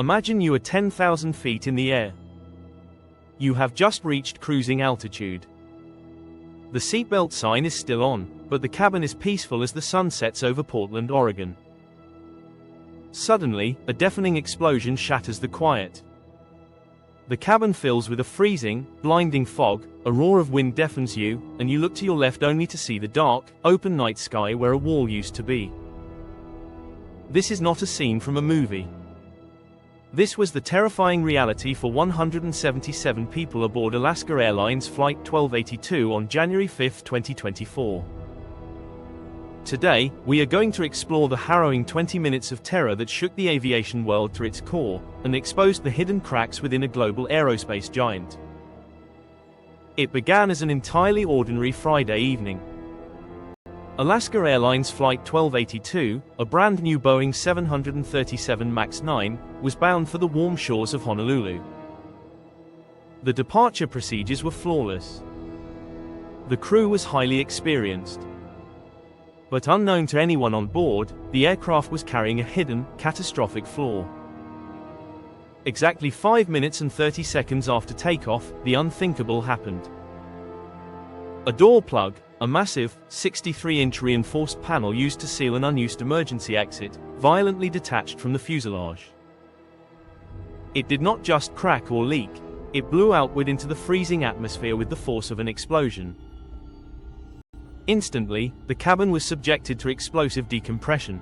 Imagine you are 10,000 feet in the air. You have just reached cruising altitude. The seatbelt sign is still on, but the cabin is peaceful as the sun sets over Portland, Oregon. Suddenly, a deafening explosion shatters the quiet. The cabin fills with a freezing, blinding fog, a roar of wind deafens you, and you look to your left only to see the dark, open night sky where a wall used to be. This is not a scene from a movie. This was the terrifying reality for 177 people aboard Alaska Airlines Flight 1282 on January 5, 2024. Today, we are going to explore the harrowing 20 minutes of terror that shook the aviation world to its core, and exposed the hidden cracks within a global aerospace giant. It began as an entirely ordinary Friday evening. Alaska Airlines Flight 1282, a brand new Boeing 737 MAX 9, was bound for the warm shores of Honolulu. The departure procedures were flawless. The crew was highly experienced. But unknown to anyone on board, the aircraft was carrying a hidden, catastrophic flaw. Exactly 5 minutes and 30 seconds after takeoff, the unthinkable happened. A door plug, a massive, 63-inch reinforced panel used to seal an unused emergency exit, violently detached from the fuselage. It did not just crack or leak, it blew outward into the freezing atmosphere with the force of an explosion. Instantly, the cabin was subjected to explosive decompression.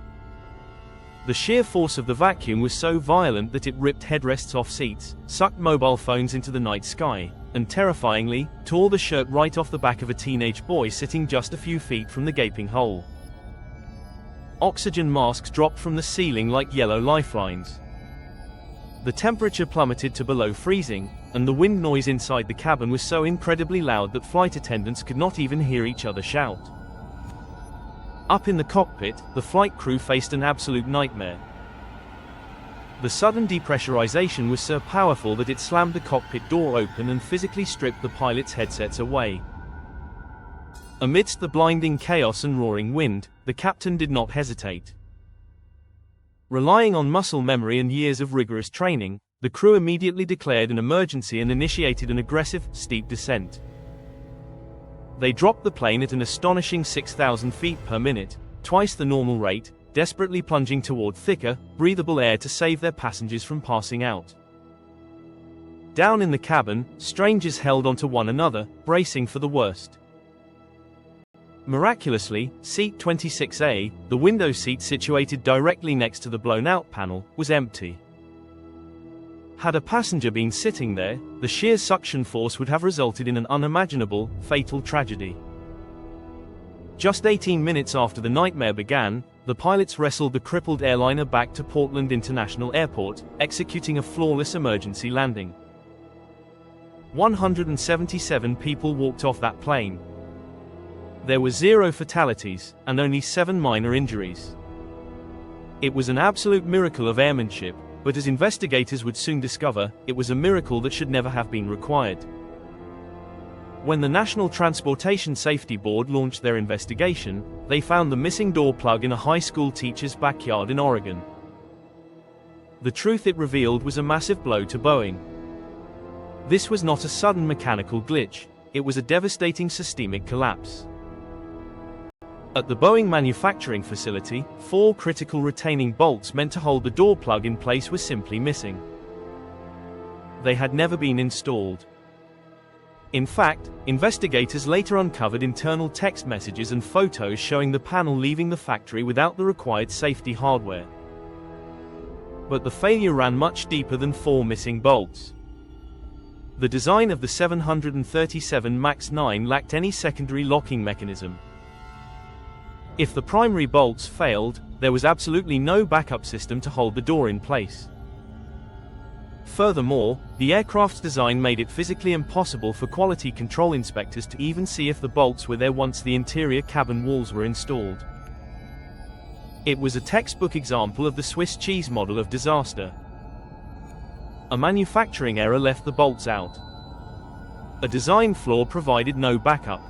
The sheer force of the vacuum was so violent that it ripped headrests off seats, sucked mobile phones into the night sky, and terrifyingly, tore the shirt right off the back of a teenage boy sitting just a few feet from the gaping hole. Oxygen masks dropped from the ceiling like yellow lifelines. The temperature plummeted to below freezing, and the wind noise inside the cabin was so incredibly loud that flight attendants could not even hear each other shout. Up in the cockpit, the flight crew faced an absolute nightmare. The sudden depressurization was so powerful that it slammed the cockpit door open and physically stripped the pilots' headsets away. Amidst the blinding chaos and roaring wind, the captain did not hesitate. Relying on muscle memory and years of rigorous training, the crew immediately declared an emergency and initiated an aggressive, steep descent. They dropped the plane at an astonishing 6,000 feet per minute, twice the normal rate, desperately plunging toward thicker, breathable air to save their passengers from passing out. Down in the cabin, strangers held onto one another, bracing for the worst. Miraculously, seat 26A, the window seat situated directly next to the blown-out panel, was empty. Had a passenger been sitting there, the sheer suction force would have resulted in an unimaginable, fatal tragedy. Just 18 minutes after the nightmare began, the pilots wrestled the crippled airliner back to Portland International Airport, executing a flawless emergency landing. 177 people walked off that plane. There were 0 fatalities, and only 7 minor injuries. It was an absolute miracle of airmanship, but as investigators would soon discover, it was a miracle that should never have been required. When the National Transportation Safety Board launched their investigation, they found the missing door plug in a high school teacher's backyard in Oregon. The truth it revealed was a massive blow to Boeing. This was not a sudden mechanical glitch, it was a devastating systemic collapse. At the Boeing manufacturing facility, 4 critical retaining bolts meant to hold the door plug in place were simply missing. They had never been installed. In fact, investigators later uncovered internal text messages and photos showing the panel leaving the factory without the required safety hardware. But the failure ran much deeper than 4 missing bolts. The design of the 737 MAX 9 lacked any secondary locking mechanism. If the primary bolts failed, there was absolutely no backup system to hold the door in place. Furthermore, the aircraft's design made it physically impossible for quality control inspectors to even see if the bolts were there once the interior cabin walls were installed. It was a textbook example of the Swiss cheese model of disaster. A manufacturing error left the bolts out. A design flaw provided no backup.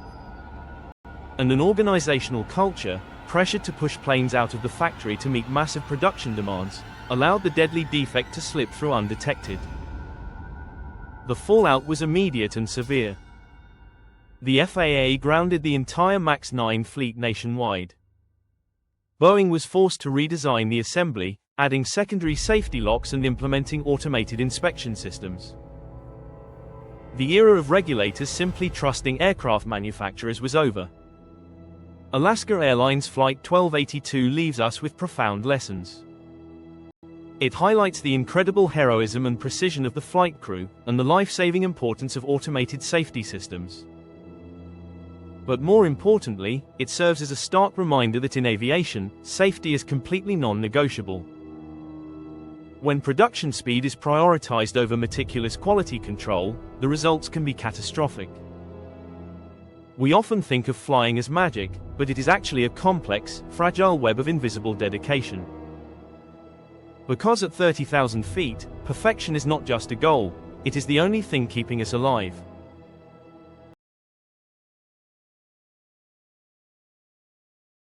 And an organizational culture, pressured to push planes out of the factory to meet massive production demands, allowed the deadly defect to slip through undetected. The fallout was immediate and severe. The FAA grounded the entire MAX 9 fleet nationwide. Boeing was forced to redesign the assembly, adding secondary safety locks and implementing automated inspection systems. The era of regulators simply trusting aircraft manufacturers was over. Alaska Airlines Flight 1282 leaves us with profound lessons. It highlights the incredible heroism and precision of the flight crew, and the life-saving importance of automated safety systems. But more importantly, it serves as a stark reminder that in aviation, safety is completely non-negotiable. When production speed is prioritized over meticulous quality control, the results can be catastrophic. We often think of flying as magic, but it is actually a complex, fragile web of invisible dedication. Because at 30,000 feet, perfection is not just a goal, it is the only thing keeping us alive.